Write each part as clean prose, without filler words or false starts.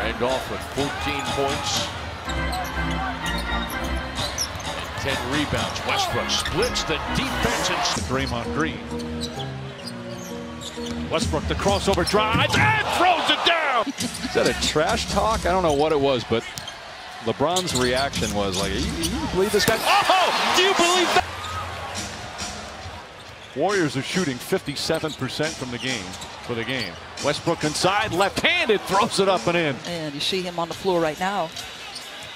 Randolph with 14 points and 10 rebounds. Westbrook splits the defense and Draymond Green. Westbrook, the crossover drive, and throws it down. Is that a trash talk? I don't know what it was, but LeBron's reaction was like, you believe this guy? Oh, do you believe that? Warriors are shooting 57% from the game. Westbrook inside, left-handed, throws it up and in. And you see him on the floor right now.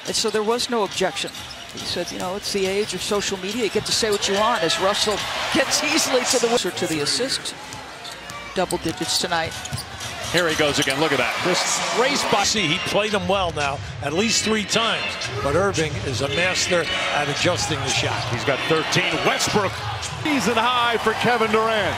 And so there was no objection. He said, you know, it's the age of social media. You get to say what you want as Russell gets easily to the assist. Double digits tonight. Here he goes again. Look at that. This race by he played him well now, at least 3 times. But Irving is a master at adjusting the shot. He's got 13. Westbrook, season high for Kevin Durant.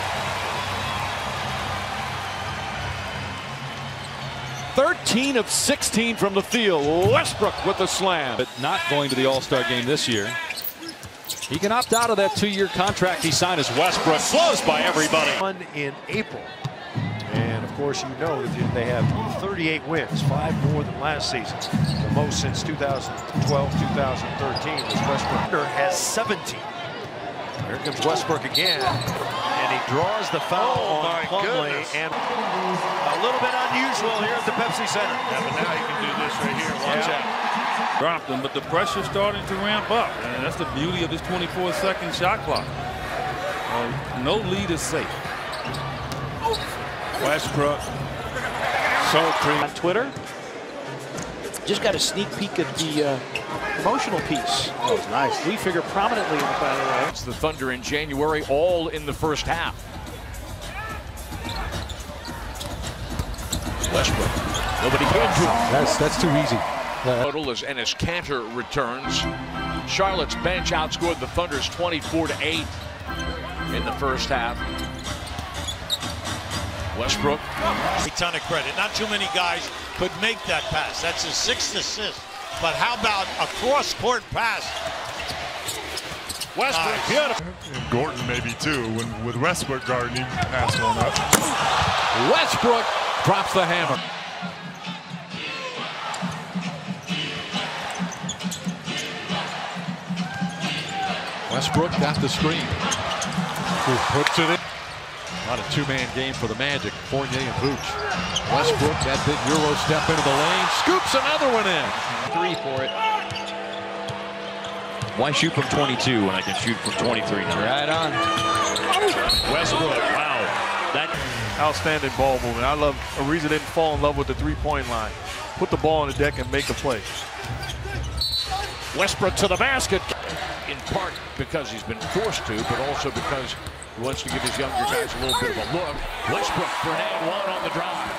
13 of 16 from the field. Westbrook with the slam. But not going to the All-Star game this year. He can opt out of that 2-year contract he signed as Westbrook. Flows by everybody. In April. And of course, you know that they have 38 wins, 5 more than last season. The most since 2012, 2013 was Westbrook. Has 17. Here comes Westbrook again. And he draws the foul on Plumlee. And a little bit unusual here at the Pepsi Center. Yeah, but now he can do this right here. Watch out. Dropped him, but the pressure's starting to ramp up. And that's the beauty of this 24-second shot clock. No lead is safe. Westbrook, so cream. On Twitter, just got a sneak peek at the promotional piece. Oh, it's nice. We figure prominently in it, by the way. It's the Thunder in January, all in the first half. Westbrook, nobody came to him. That's too easy. Total as Enes Kanter returns. Charlotte's bench outscored the Thunder's 24-8 in the first half. Westbrook. A ton of credit. Not too many guys could make that pass. That's his 6th assist. But how about a cross-court pass? Westbrook, nice. beautiful. And Gordon maybe too, with Westbrook guarding, he passed one up. Westbrook drops the hammer. Westbrook got the screen. Puts it in. A lot of 2-man game for the Magic. Fournier and Vooch. Westbrook, that big Euro step into the lane. Scoops another one in. 3 for it. Why shoot from 22 when I can shoot from 23 now? Right on. Westbrook, wow. That outstanding ball movement. I love Ariza didn't fall in love with the 3-point line. Put the ball on the deck and make a play. Westbrook to the basket. In part because he's been forced to, but also because he wants to give his younger guys a little bit of a look. Westbrook for an and 1 on the drive.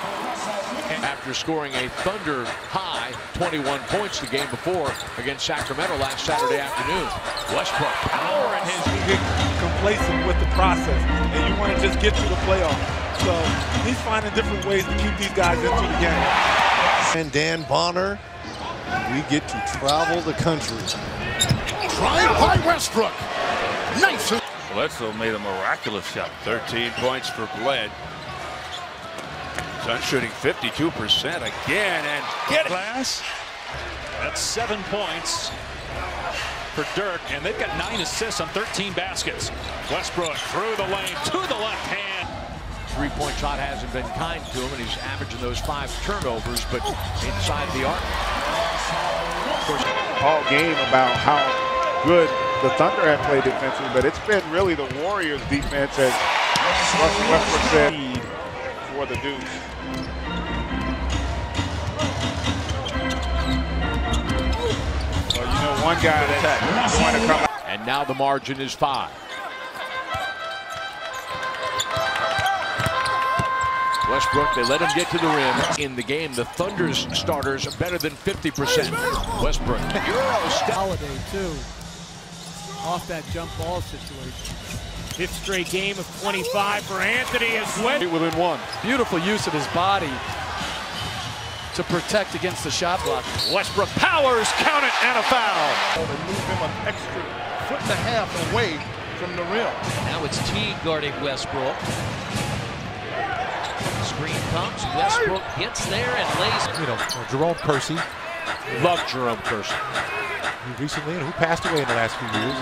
After scoring a Thunder high 21 points the game before against Sacramento last Saturday afternoon. Westbrook, power in his. You get complacent with the process, and you want to just get to the playoffs. So he's finding different ways to keep these guys into the game. And Dan Bonner, we get to travel the country. Drive by Westbrook. Nice. Bledsoe made a miraculous shot. 13 points for Bled. Sun shooting 52% again and get it. Glass. That's 7 points for Dirk, and they've got 9 assists on 13 baskets. Westbrook through the lane to the left hand. 3-point shot hasn't been kind to him, and he's averaging those 5 turnovers, but inside the arc. Of course, all game about how good the Thunder have played defensively, but it's been really the Warriors' defense, as Russell Westbrook said, for the Deuce. So, you know, one guy that's going to come out. And now the margin is 5. Westbrook, they let him get to the rim. In the game, the Thunder's starters are better than 50%. Westbrook, Euro step. Holiday, too, off that jump ball situation. 5th straight game of 25 for Anthony as well. Within 1. Beautiful use of his body to protect against the shot block. Westbrook powers, count it, and a foul. They move him an extra 1.5 feet away from the rim. Now it's Teague guarding Westbrook. Screen comes. Westbrook gets there and lays. You know, Jerome Kersey. Love Jerome Kersey. Recently, and who passed away in the last few years.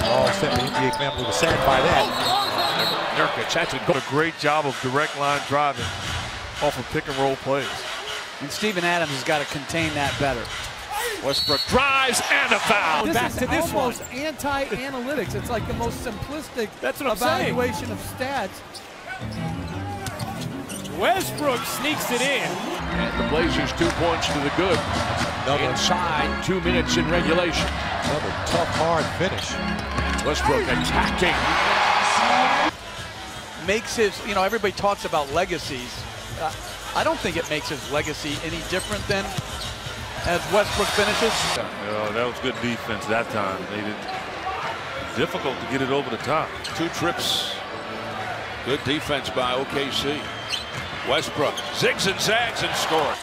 All except the NBA family was sad by that. Nurkic, that's a great job of direct line driving off of pick and roll plays. And Steven Adams has got to contain that better. Westbrook drives and a foul. This is almost anti-analytics. It's like the most simplistic evaluation of stats. Westbrook sneaks it in. And the Blazers 2 points to the good. Inside 2 minutes in regulation. Another tough, hard finish. Westbrook attacking. Makes his, you know, everybody talks about legacies. I don't think it makes his legacy any different than as Westbrook finishes. That was good defense that time. Made it difficult to get it over the top. 2 trips. Good defense by OKC. Westbrook zigs and zags and scores.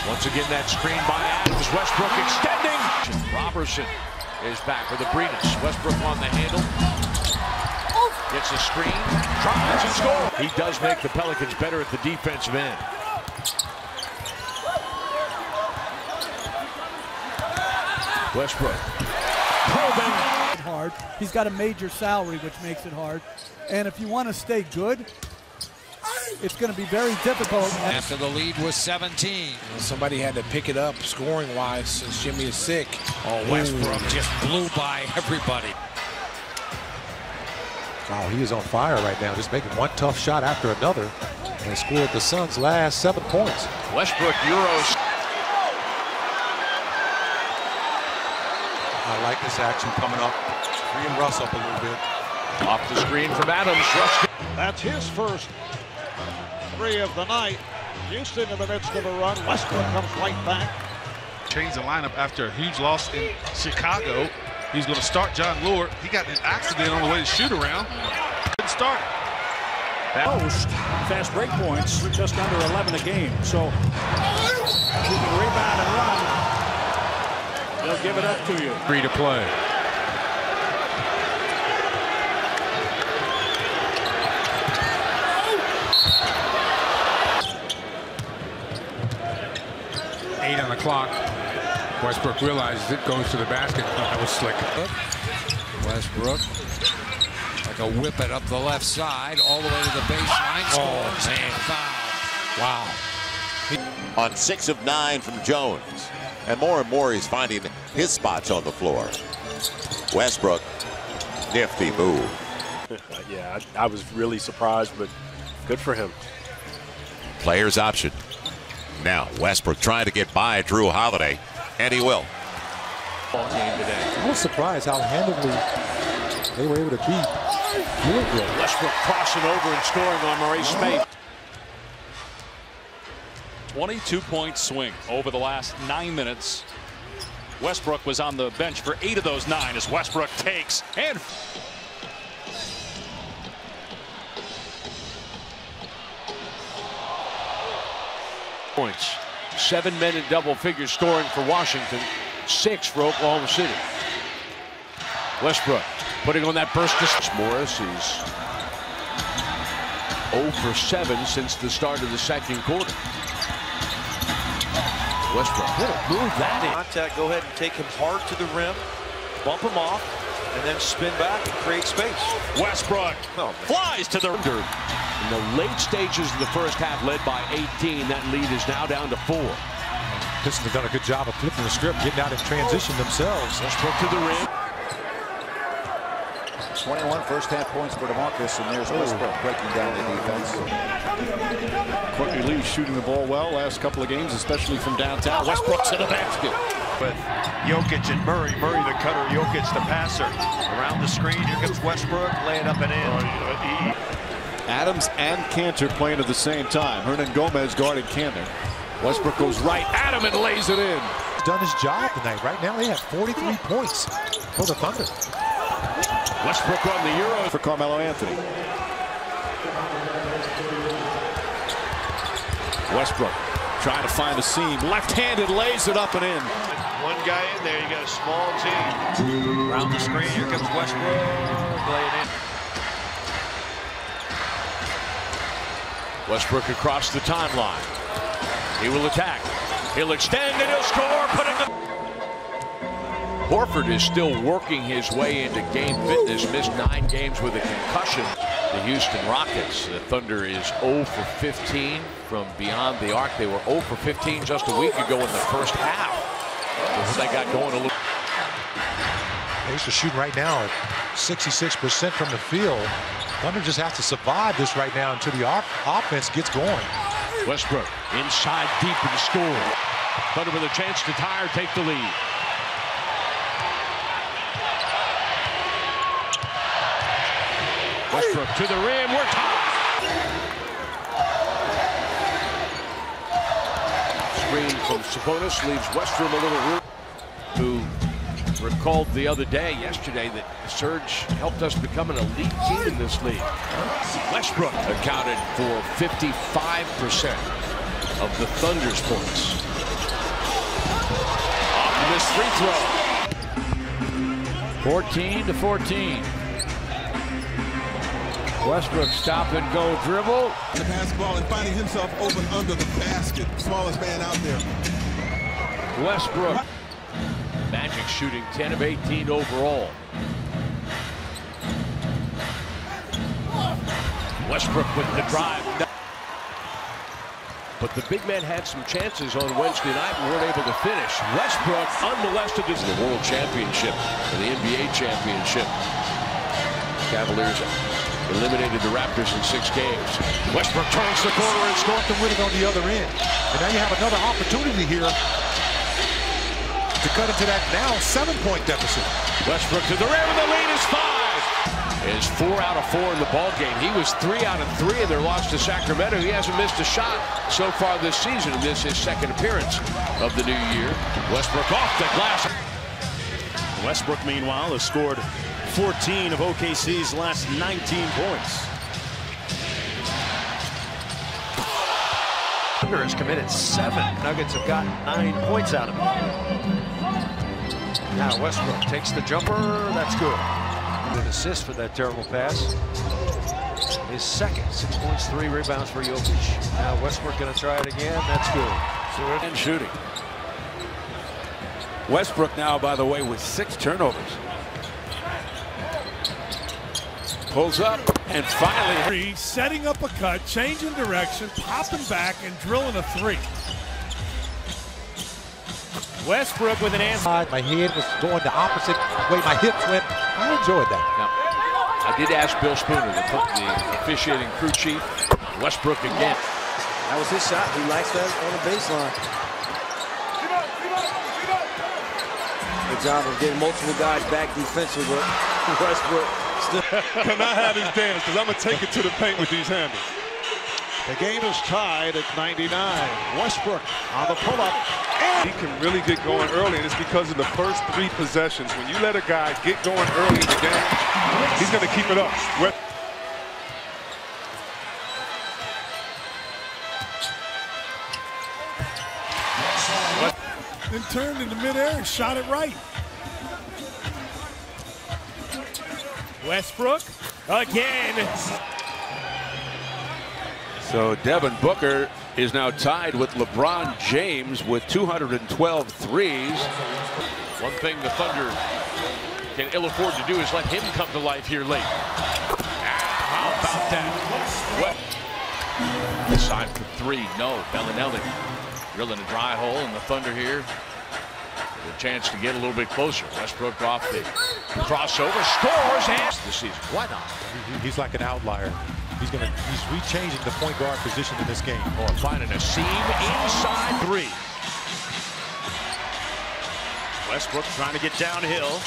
Once again, that screen by Adams. Westbrook extending. Robertson is back with Abrinas. Westbrook on the handle. Gets a screen, drives and scores. He does make the Pelicans better at the defensive end. Westbrook probing. Hard. He's got a major salary, which makes it hard. And if you want to stay good, it's going to be very difficult. After the lead was 17. Somebody had to pick it up scoring-wise since Jimmy is sick. Oh, Westbrook just blew by everybody. Oh, he is on fire right now, just making one tough shot after another and scored the Suns' last 7 points. Westbrook Euros. I like this action coming up. Freeing Russ up a little bit. Off the screen from Adams. Russ. That's his first 3 of the night. Houston in the midst of a run. Westbrook comes right back. Changed the lineup after a huge loss in Chicago. He's going to start John Lord. He got an accident on the way to shoot around. Didn't start it. Most fast break points, just under 11 a game. So if you can rebound and run, they'll give it up to you. 3 to play. On the clock. Westbrook realizes it, goes to the basket. Oh, that was slick. Westbrook like a whip it up the left side all the way to the baseline. Scores and foul. Wow. On 6 of 9 from Jones. And more he's finding his spots on the floor. Westbrook, nifty move. Yeah, I was really surprised, but good for him. Player's option. Now Westbrook trying to get by Drew Holiday, and he will. Game today. I was surprised how handily they were able to beat Louisville. Westbrook crossing over and scoring on Maurice Smith. 22-point swing over the last 9 minutes. Westbrook was on the bench for 8 of those 9 as Westbrook takes and points. 7 men in double figures scoring for Washington, 6 for Oklahoma City. Westbrook putting on that burst. Morris is 0 for 7 since the start of the second quarter. Westbrook, move that in. Contact, go ahead and take him hard to the rim, bump him off, and then spin back and create space. Westbrook flies to the in the late stages of the first half, led by 18. That lead is now down to 4. Pistons have done a good job of flipping the script, getting out in transition themselves. Westbrook to the rim. 21 first half points for DeMarcus, and there's Westbrook breaking down the defense. Courtney Lee shooting the ball well last couple of games, especially from downtown. Westbrook to the basket. With Jokic and Murray. Murray the cutter, Jokic the passer. Around the screen, here comes Westbrook, laying up and in. Adams and Cantor playing at the same time. Hernan Gomez guarding Cantor. Westbrook goes right at him and lays it in. He's done his job tonight. Right now, they have 43 points for the Thunder. Westbrook on the Euro for Carmelo Anthony. Westbrook trying to find a seam. Left-handed, lays it up and in. One guy in there, you got a small team. Around the screen, here comes Westbrook, laying in. Westbrook across the timeline. He will attack. He'll extend and he'll score. Horford is still working his way into game fitness. Missed 9 games with a concussion. The Houston Rockets. The Thunder is 0 for 15 from beyond the arc. They were 0 for 15 just a week ago in the first half. They got going a little. Pacers are shooting right now at 66% from the field. Thunder just has to survive this right now until the offense gets going. Westbrook inside deep and score. Thunder with a chance to tie or take the lead. Westbrook to the rim. We're tied. Screen from Sabonis leaves Westbrook a little room. Who recalled the other day, yesterday, that Surge helped us become an elite team in this league. Westbrook accounted for 55% of the Thunder's points. Off to this free throw. 14-14. Westbrook stop and go dribble. The basketball and finding himself open under the basket. Smallest man out there. Westbrook. Magic shooting 10 of 18 overall. Westbrook with the drive. But the big man had some chances on Wednesday night and weren't able to finish. Westbrook unmolested in the World Championship and the NBA Championship. Cavaliers eliminated the Raptors in 6 games. Westbrook turns the corner and scores to win it on the other end. And now you have another opportunity here to cut into that now 7-point deficit. Westbrook to the rim and the lead is 5. Is 4 out of 4 in the ball game. He was 3 out of 3 in their loss to Sacramento. He hasn't missed a shot so far this season, and this is his 2nd appearance of the new year. Westbrook off the glass. Westbrook, meanwhile, has scored 14 of OKC's last 19 points. Thunder has committed 7. Nuggets have gotten 9 points out of it. Now Westbrook takes the jumper. That's good. An assist for that terrible pass. His 2nd. 6 points, 3 rebounds for Jokic. Now Westbrook going to try it again. That's good. And shooting. Westbrook now, by the way, with 6 turnovers. Pulls up and finally setting up a cut, changing direction, popping back and drilling a 3. Westbrook with an answer. My head was going the opposite way my hips went. I enjoyed that. Now, I did ask Bill Spooner, the officiating crew chief. Westbrook again. That was his shot. He likes that on the baseline. Good job of getting multiple guys back defensively. Westbrook. Can I have his dance? Because I'm going to take it to the paint with these handles. The game is tied at 99. Westbrook on the pull-up. He can really get going early, and it's because of the first 3 possessions. When you let a guy get going early in the game, he's going to keep it up. Then turned into midair and shot it right. Westbrook again. So Devin Booker is now tied with LeBron James with 212 threes. One thing the Thunder can ill afford to do is let him come to life here late. How about that? What? Side for 3. No. Bellinelli drilling a dry hole, and the Thunder here with a chance to get a little bit closer. Westbrook off the crossover, scores, and this season. Why not? He's like an outlier. He's rechanging the point guard position in this game. Or finding a seam inside 3. Westbrook trying to get downhill.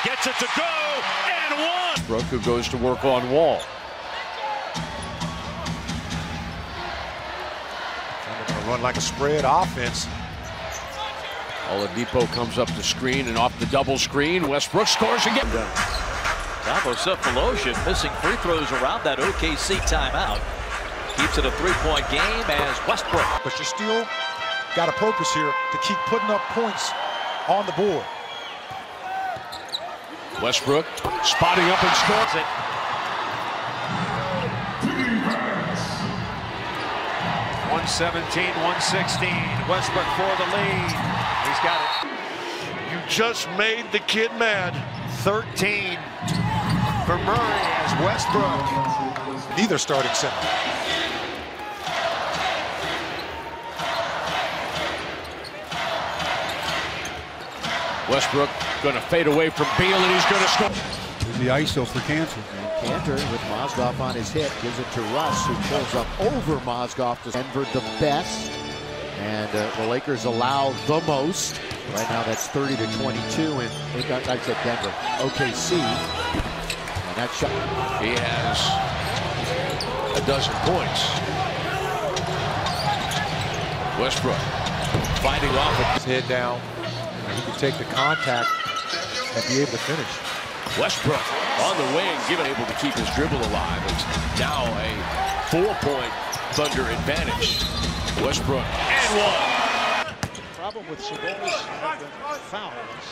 Gets it to go, and 1. Westbrook, who goes to work on Wall. Run like a spread offense. Oladipo comes up the screen and off the double screen. Westbrook scores again. Davos Cephaloshin missing free throws around that OKC timeout. Keeps it a 3-point game as Westbrook. But you still got a purpose here to keep putting up points on the board. Westbrook spotting up and scores it. 117-116. Westbrook for the lead. He's got it. You just made the kid mad. 13 for Murray as Westbrook. Neither starting center. Westbrook going to fade away from Beal, and he's going to score. The ISO for Cantor. And Cantor with Mozgov on his hip gives it to Russ, who pulls up over Mozgov to Denver the best. And the Lakers allow the most. Right now that's 30-22, and I said Denver, OKC. And that shot. He has a dozen points. Westbrook fighting off his head down. He can take the contact and be able to finish. Westbrook on the wing, able to keep his dribble alive. It's now a 4-point Thunder advantage. Westbrook and one. The problem with Sabonis have been fouls,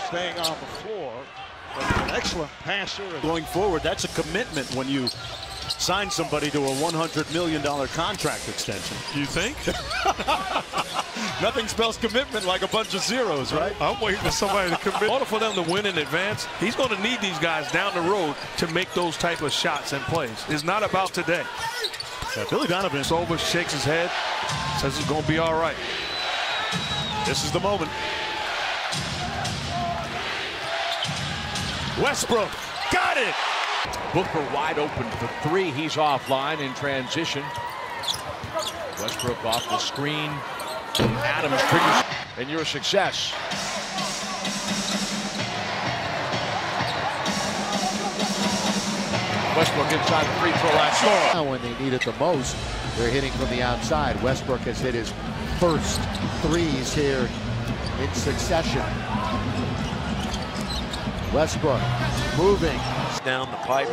staying on the floor. But an excellent passer. Going forward, that's a commitment when you sign somebody to a $100 million contract extension. You think? Nothing spells commitment like a bunch of zeros, right? I'm waiting for somebody to commit. In order for them to win in advance, he's going to need these guys down the road to make those type of shots and plays. It's not about today. Yeah, Billy Donovan is over, shakes his head, says it's going to be all right. This is the moment. Westbrook got it. Booker wide open for three. He's offline in transition. Westbrook off the screen. Adams triggers, and your success. Westbrook inside the free throw line. Now when they need it the most, they're hitting from the outside. Westbrook has hit his first threes here in succession. Westbrook moving. Down the pipe.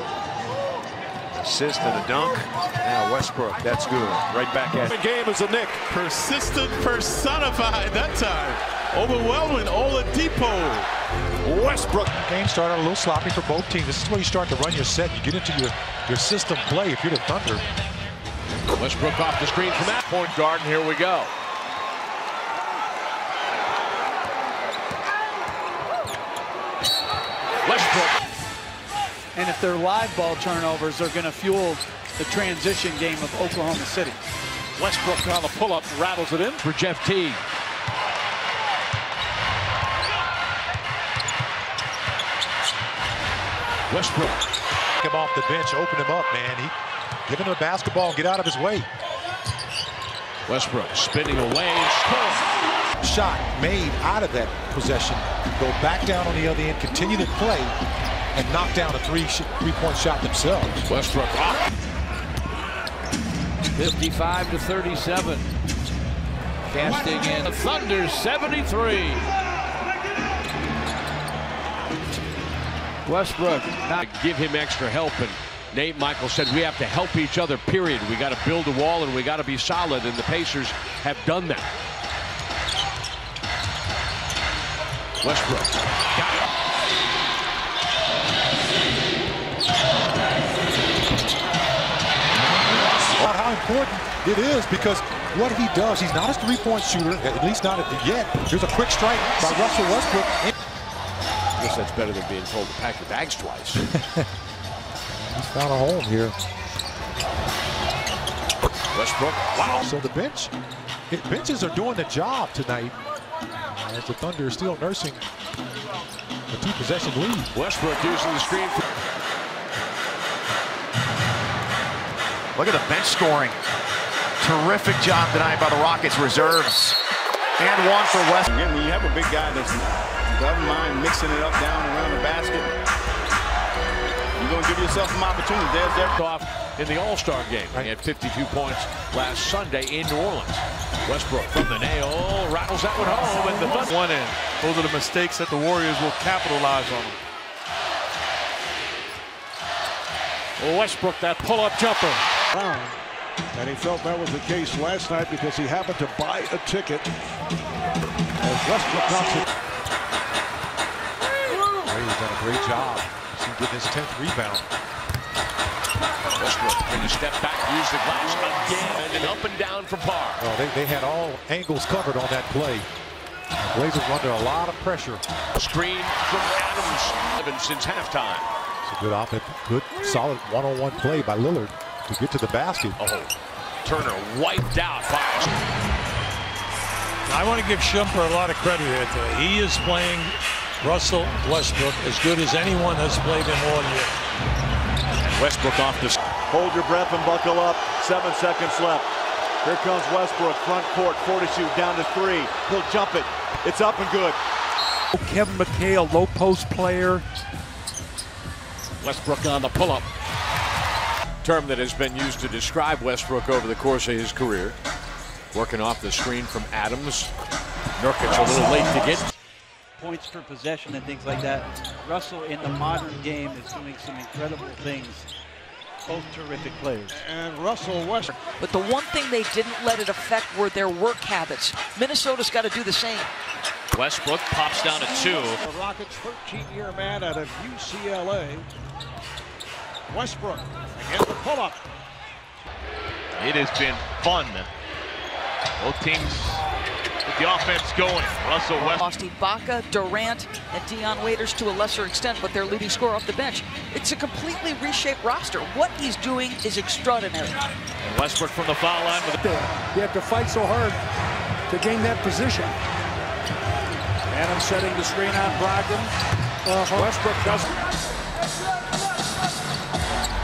Assist and a dunk. Now Westbrook, that's good. Right back at the game is a Nick. Persistent personified that time. Overwhelming Oladipo. Westbrook. Game started a little sloppy for both teams. This is where you start to run your set. You get into your system play if you're the Thunder. Westbrook off the screen from that point guard, and here we go. Westbrook. And if they're live ball turnovers, they're going to fuel the transition game of Oklahoma City. Westbrook on the pull-up, rattles it in. For Jeff Teague. Westbrook. Pick him off the bench, open him up, man. Give him the basketball and get out of his way. Westbrook spinning away and scoring. Shot made out of that possession. Go back down on the other end, continue to play, and knock down a three-point shot themselves. Westbrook off. 55-37. Casting in the Thunder 73. Westbrook. Give him extra help, and Nate Michael said we have to help each other, period. We got to build a wall and we got to be solid, and the Pacers have done that. Westbrook. Got it. How important it is, because what he does, he's not a three-point shooter, at least not yet. Here's a quick strike by Russell Westbrook. I guess that's better than being told to pack your bags twice. He's found a home here. Westbrook, wow. So the benches are doing the job tonight, as the Thunder is still nursing a two-possession lead. Westbrook using the screen. Look at the bench scoring. Terrific job tonight by the Rockets reserves. And one for West. Again, when you have a big guy that doesn't mind mixing it up down around the basket, you're going to give yourself some opportunity. There's that off in the All-Star game. He had 52 points last Sunday in New Orleans. Westbrook from the nail, rattles that one home, and the Thunder. One end. Those are the mistakes that the Warriors will capitalize on them. Westbrook, that pull-up jumper. And he felt that was the case last night because he happened to buy a ticket as Westbrook knocks it. He's done a great job. He's getting his 10th rebound. Westbrook going to step back, use the glass again, and up and down for Parr. Well, they had all angles covered on that play. The Blazers were under a lot of pressure. Screen from Adams since halftime. It's a good offense, good solid one-on-one play by Lillard to get to the basket. Oh, Turner wiped out by I want to give Shumpert a lot of credit here today. He is playing Russell Westbrook as good as anyone has played him all year. And Westbrook off this. Hold your breath and buckle up. 7 seconds left. Here comes Westbrook, front court, fortitude, down to 3. He'll jump it. It's up and good. Kevin McHale, low post player. Westbrook on the pull-up. term that has been used to describe Westbrook over the course of his career. Working off the screen from Adams. Nurkic a little late to get. Points per possession and things like that. Russell in the modern game is doing some incredible things. Both terrific players. And Russell Westbrook. But the one thing they didn't let it affect were their work habits. Minnesota's got to do the same. Westbrook pops down to 2. The Rockets' 13-year man out of UCLA. Westbrook again the pull-up. It has been fun. Both teams with the offense going. Russell Westbrook. Ibaka, Durant, and Dion Waiters to a lesser extent, but their leading scorer off the bench. It's a completely reshaped roster. What he's doing is extraordinary. And Westbrook from the foul line. With you have to fight so hard to gain that position. Adams setting the screen on Brogdon. Westbrook doesn't.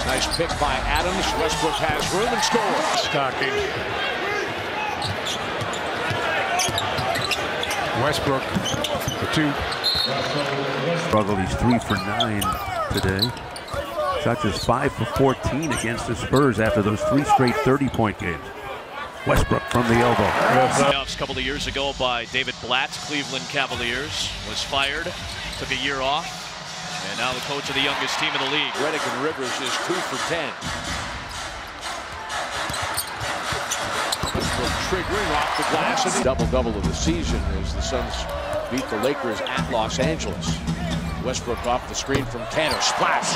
Nice pick by Adams. Westbrook has room and scores. Stocking. Westbrook for 2. Struggle. He's 3 for 9 today. Shot just 5 for 14 against the Spurs after those 3 straight 30-point games. Westbrook from the elbow. Playoffs a couple of years ago by David Blatt's Cleveland Cavaliers. Was fired, took a year off, and now the coach of the youngest team in the league. Redick and Rivers is 2 for 10. Westbrook triggering off the glass. Double-double of the season as the Suns beat the Lakers at Los Angeles. Westbrook off the screen from Tanner. Splash.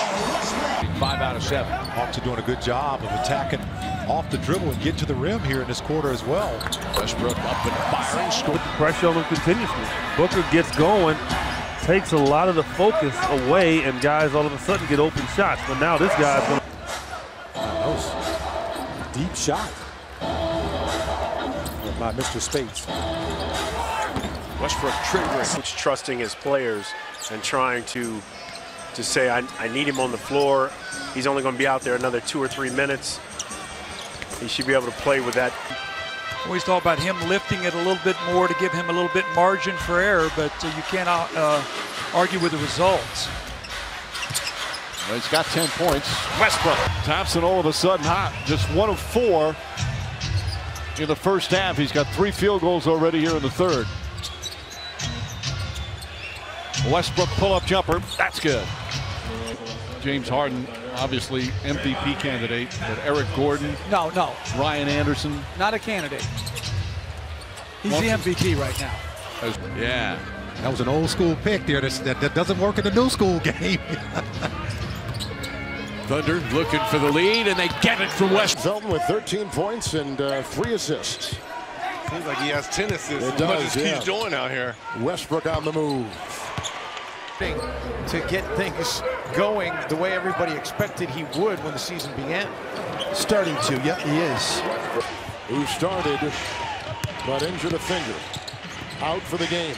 5 out of 7. Hawks are doing a good job of attacking off the dribble and get to the rim here in this quarter as well. Westbrook up and firing. Put the pressure on him continuously. Booker gets going, takes a lot of the focus away, and guys all of a sudden get open shots. But now this guy's going to... That was a deep shot by Mr. Spates. Westbrook triggering. Trusting his players and trying to say, I need him on the floor. He's only going to be out there another 2 or 3 minutes. He should be able to play with that. Always thought about him lifting it a little bit more to give him a little bit margin for error, but you cannot argue with the results. Well, he's got 10 points. Westbrook. Thompson all of a sudden hot. Just 1 of 4 in the first half. He's got 3 field goals already here in the third. Westbrook pull-up jumper. That's good. James Harden, obviously MVP candidate, but Eric Gordon. No. Ryan Anderson. Not a candidate. He's the MVP right now. Yeah. That was an old school pick there. That doesn't work in the new school game. Thunder looking for the lead, and they get it from West. Felton with 13 points and 3 assists. Seems like he has 10 assists. It does, as he's doing out here. Westbrook on the move. To get things going the way everybody expected he would when the season began. Starting to, yep, he is. Who started, but injured a finger. Out for the game.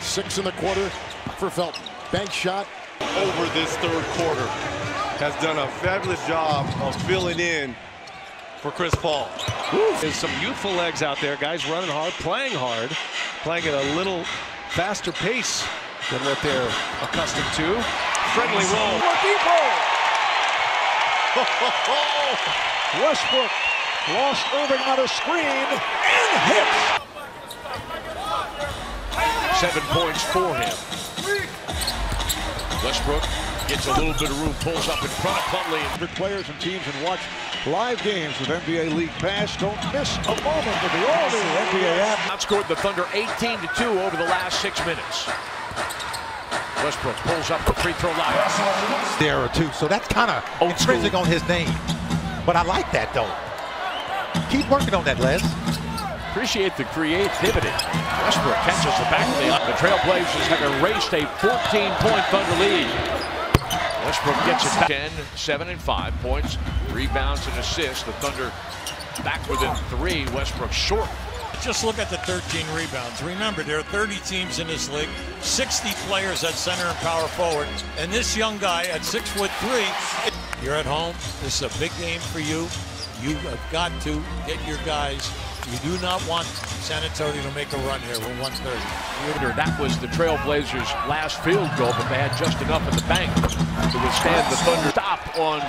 6 in the quarter for Felton. Bank shot. Over this third quarter. Has done a fabulous job of filling in for Chris Paul. There's some youthful legs out there. Guys running hard, playing at a little faster pace than what they're accustomed to. Friendly roll. Westbrook lost Irving on a screen and hits. 7 points for him. Westbrook gets a little bit of room, pulls up in front of Plumlee. For players and teams and watch live games with NBA League Pass. Don't miss a moment with the all-new NBA app. Outscored the Thunder 18-2 over the last 6 minutes. Westbrook pulls up the free throw line. There or two, so that's kind of intrinsic on his name. But I like that, though. Keep working on that, Les. Appreciate the creativity. Westbrook catches the back of the Trailblazers have erased a 14-point Thunder lead. Westbrook gets it back. 10, 7, and 5 points, rebounds, and assists. The Thunder back within 3. Westbrook short. Just look at the 13 rebounds. Remember, there are 30 teams in this league, 60 players at center and power forward, and this young guy at 6'3". You're at home. This is a big game for you. You have got to get your guys. You do not want San Antonio to make a run here with 130. That was the Trailblazers' last field goal, but they had just enough in the bank to withstand the Thunder stop on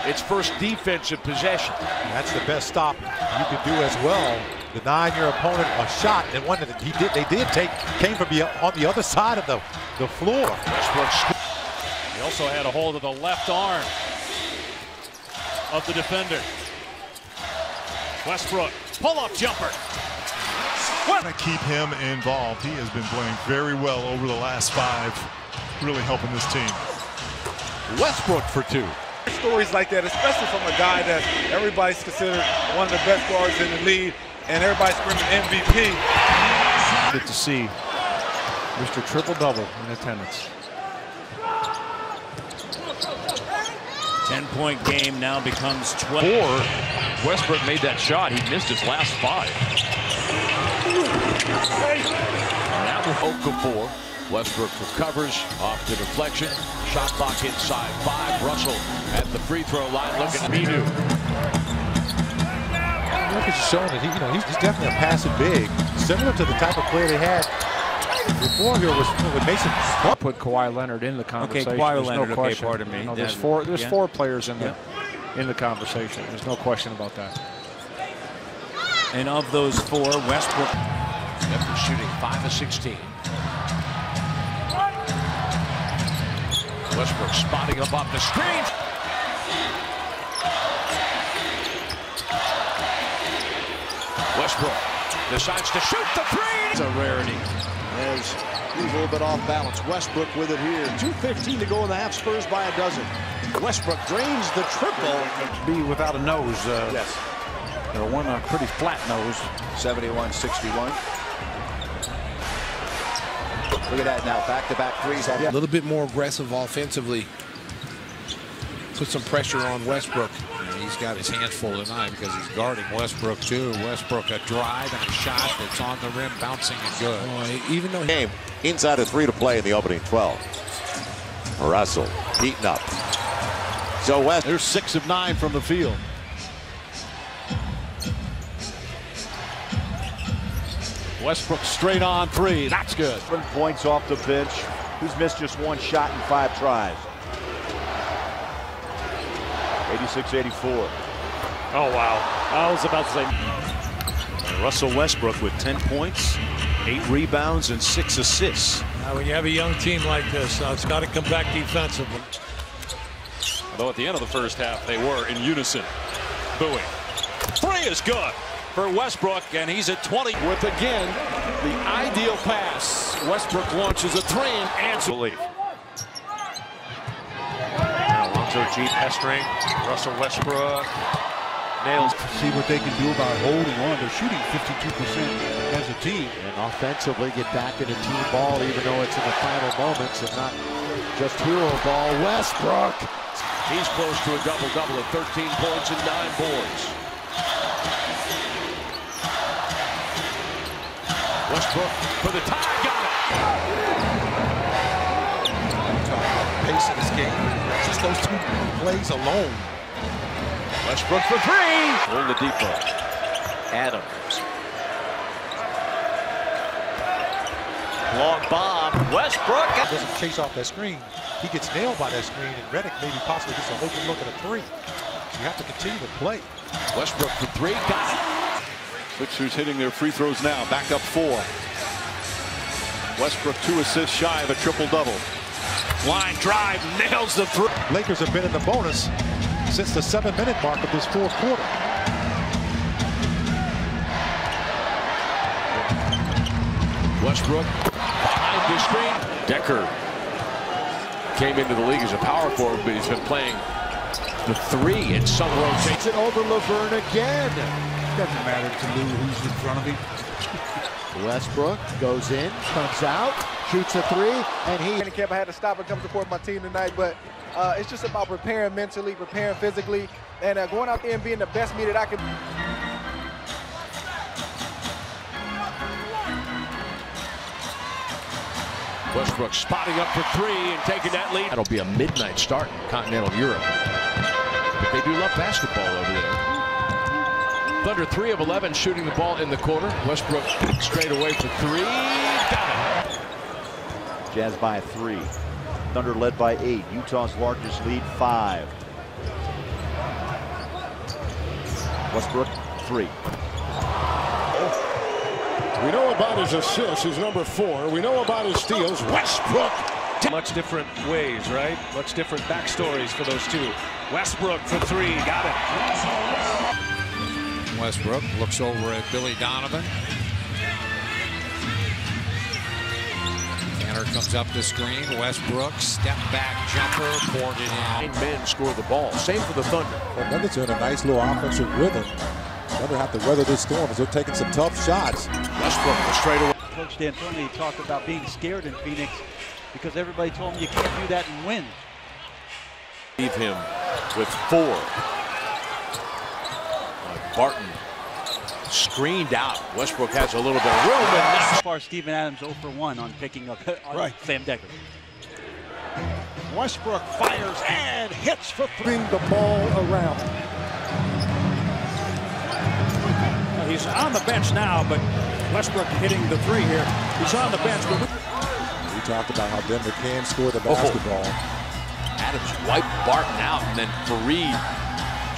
its first defensive possession. That's the best stop you can do as well. Denying your opponent a shot, and one that they did take came from on the other side of the floor. He also had a hold of the left arm of the defender. Westbrook, pull-up jumper. To keep him involved. He has been playing very well over the last 5, really helping this team. Westbrook for 2. Stories like that, especially from a guy that everybody's considered one of the best guards in the league, and everybody's screaming MVP. Good to see Mr. Triple-Double in attendance. 10-point game now becomes 12. Westbrook made that shot. He missed his last 5. Now Okafor. Westbrook recovers off the deflection. Shot clock inside 5. Russell at the free throw line looking at Minu. Look, it's showing that he's definitely a passive big, similar to the type of player they had before here with Mason. Put Kawhi Leonard in the conversation. Okay, Kawhi There's Leonard. no Okay, question. pardon me. There's four players in the conversation. There's no question about that. And of those 4, Westbrook. After shooting 5 of 16. Westbrook spotting up off the screen. Westbrook decides to shoot the 3. It's a rarity. As he's a little bit off balance. Westbrook with it here. 2:15 to go in the half. Spurs by a dozen. Westbrook drains the triple. Be without a nose. Yes. They're one pretty flat nose. 71-61. Look at that now. Back-to-back threes. A little bit more aggressive offensively. Put some pressure on Westbrook. And he's got his hands full tonight because he's guarding Westbrook too. Westbrook a drive and a shot that's on the rim, bouncing and good. Even though game inside of 3 to play in the opening 12. Russell beaten up. So West. There's 6 of 9 from the field. Westbrook straight on 3. That's good. 7 points off the bench. Who's missed just 1 shot in 5 tries? 86-84. Oh, wow. I was about to say. Russell Westbrook with 10 points, 8 rebounds, and 6 assists. Now, when you have a young team like this, it's got to come back defensively. Although at the end of the first half, they were in unison. Booing. 3 is good for Westbrook, and he's at 20. With, again, the ideal pass. Westbrook launches a 3 and answers. Alonzo G pestering Russell Westbrook. Nails. See what they can do about holding on. They're shooting 52% as a team. And offensively get back into team ball, even though it's in the final moments and not just hero ball. Westbrook. He's close to a double-double at 13 points and 9 boards. Westbrook for the tie. Got it. Pace of this game. Just those 2 plays alone. Westbrook for 3. Hold the defense. Adams. Long bomb. Westbrook doesn't chase off that screen. He gets nailed by that screen, and Redick maybe possibly gets an open look at a 3. You have to continue to play. Westbrook for 3. Got it. Sixers hitting their free throws now. Back up 4. Westbrook 2 assists shy of a triple-double. Line drive, nails the 3. Lakers have been in the bonus since the 7-minute mark of this 4th quarter. Westbrook behind the screen. Decker came into the league as a power forward, but he's been playing the three in some rotation. It over Laverne again. Doesn't matter to Lou who's in front of him. Westbrook goes in, comes out, shoots a three, and he. I had to stop and come support my team tonight, but it's just about preparing mentally, preparing physically, and going out there and being the best me that I can. Westbrook spotting up for three and taking that lead. That'll be a midnight start in continental Europe. But they do love basketball over there. Thunder 3 of 11 shooting the ball in the quarter. Westbrook straight away for three. Got it. Jazz by 3. Thunder led by 8. Utah's largest lead, 5. Westbrook, 3. We know about his assists, his number 4. We know about his steals. Westbrook. Much different ways, right? Much different backstories for those two. Westbrook for three. Got it. Westbrook looks over at Billy Donovan. Tanner comes up the screen. Westbrook, step back jumper, poured it in. 9 men score the ball. Same for the Thunder. Well, Nuggets are in a nice little offensive rhythm. Thunder have to weather this storm as they're taking some tough shots. Westbrook straight away. Coach D'Antoni talked about being scared in Phoenix because everybody told him you can't do that and win. Leave him with 4. Barton screened out. Westbrook has a little bit of room. And so far, Steven Adams 0 for 1 on picking up Sam Dekker. Westbrook fires and hits for 3. The ball around. He's on the bench now, but Westbrook hitting the 3 here. He's on the bench. We talked about how Denver can score the basketball. Adams wiped Barton out, and then Fareed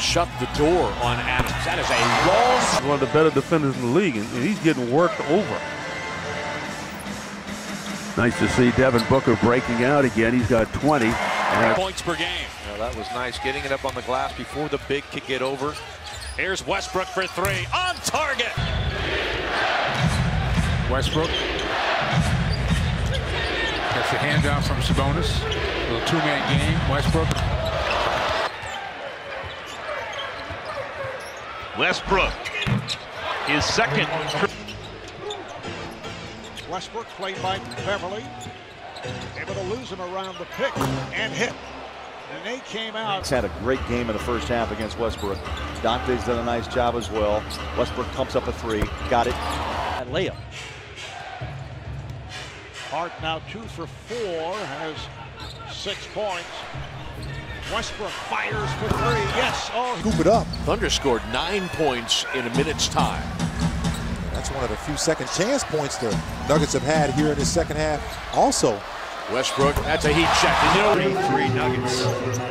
shut the door on Adams. That is a long. One of the better defenders in the league, and he's getting worked over. Nice to see Devin Booker breaking out again. He's got 20. Points per game. That was nice, getting it up on the glass before the big could get over. Here's Westbrook for 3, on target. Westbrook gets the handout from Sabonis. A little 2-man game. Westbrook. Westbrook, his second. Westbrook played by Beverly. Able to lose him around the pick and hit. And they came out. He's had a great game in the first half against Westbrook. Dante's done a nice job as well. Westbrook pumps up a 3. Got it. That layup. Hart now 2 for 4, has 6 points. Westbrook fires for 3. Yes. Oh, scoop it up. Thunder scored 9 points in a minute's time. That's one of the few second chance points the Nuggets have had here in this second half. Also, Westbrook, that's a heat check. 3 Nuggets.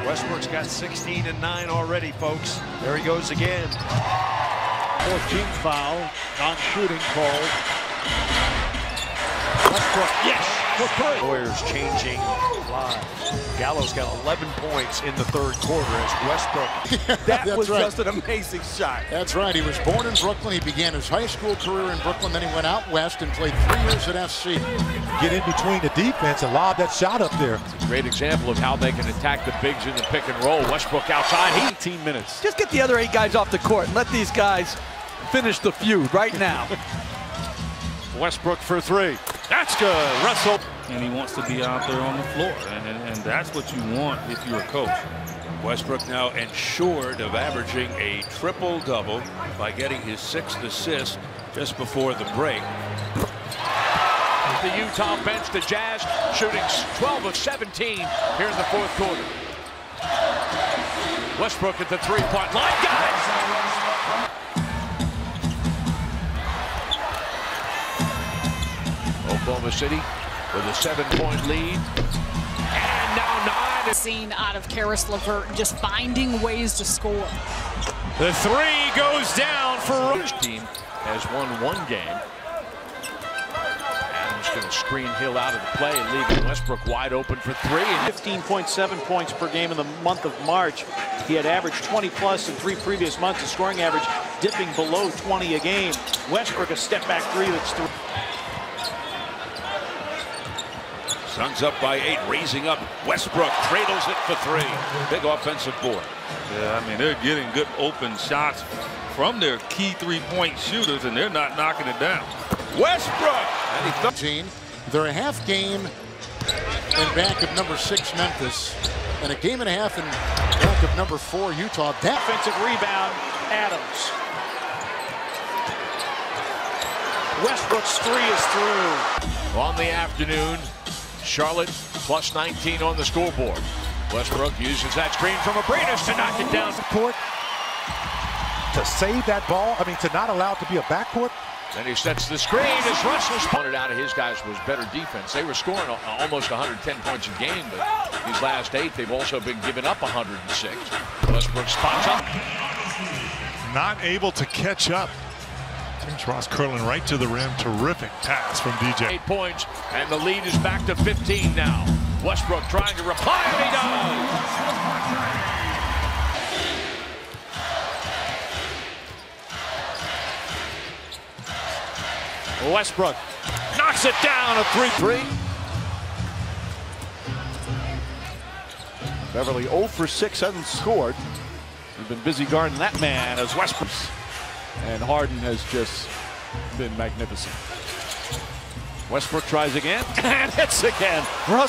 Westbrook's got 16 and 9 already, folks. There he goes again. 14th foul, non-shooting called. Westbrook, yes, for 3. Warriors changing lives. Gallo's got 11 points in the third quarter as Westbrook. That was just an amazing shot. That's right. He was born in Brooklyn. He began his high school career in Brooklyn. Then he went out west and played 3 years at SC. Get in between the defense and lob that shot up there. It's a great example of how they can attack the bigs in the pick and roll. Westbrook outside. 18 minutes. Just get the other 8 guys off the court and let these guys finish the feud right now. Westbrook for 3. That's good. Russell. And he wants to be out there on the floor. And that's what you want if you're a coach. Westbrook now ensured of averaging a triple-double by getting his 6th assist just before the break. The Utah bench, the Jazz shooting 12 of 17 here in the fourth quarter. Westbrook at the 3-point line. Got it! Oklahoma City with a 7-point lead. And now 9. Seen out of Karis LeVert, just finding ways to score. The 3 goes down for his team has won 1 game. Adams going to screen Hill out of the play and leaving Westbrook wide open for 3. 15.7 points per game in the month of March. He had averaged 20+ in 3 previous months. His scoring average dipping below 20 a game. Westbrook a step back 3 that's 3. Suns up by 8, raising up. Westbrook cradles it for 3. Big offensive board. Yeah, I mean, they're getting good open shots from their key three-point shooters, and they're not knocking it down. Westbrook! They're a half game in back of number 6 Memphis, and a game and a half in back of number 4 Utah. Defensive rebound, Adams. Westbrook's 3 is through. On the afternoon, Charlotte plus 19 on the scoreboard. Westbrook uses that screen from Abrines to knock it down. Court to save that ball. I mean, to not allow it to be a backcourt. Then he sets the screen as Russell's pointed out. His guys was better defense. They were scoring almost 110 points a game, but these last 8, they've also been giving up 106. Westbrook spots up. Not able to catch up. James Ross curling right to the rim. Terrific pass from DJ. 8 points, and the lead is back to 15 now. Westbrook trying to reply, and he does. Westbrook knocks it down, a 3-3. Beverly 0 for 6, hasn't scored. He's been busy guarding that man as Westbrook. And Harden has just been magnificent. Westbrook tries again and hits again. Russell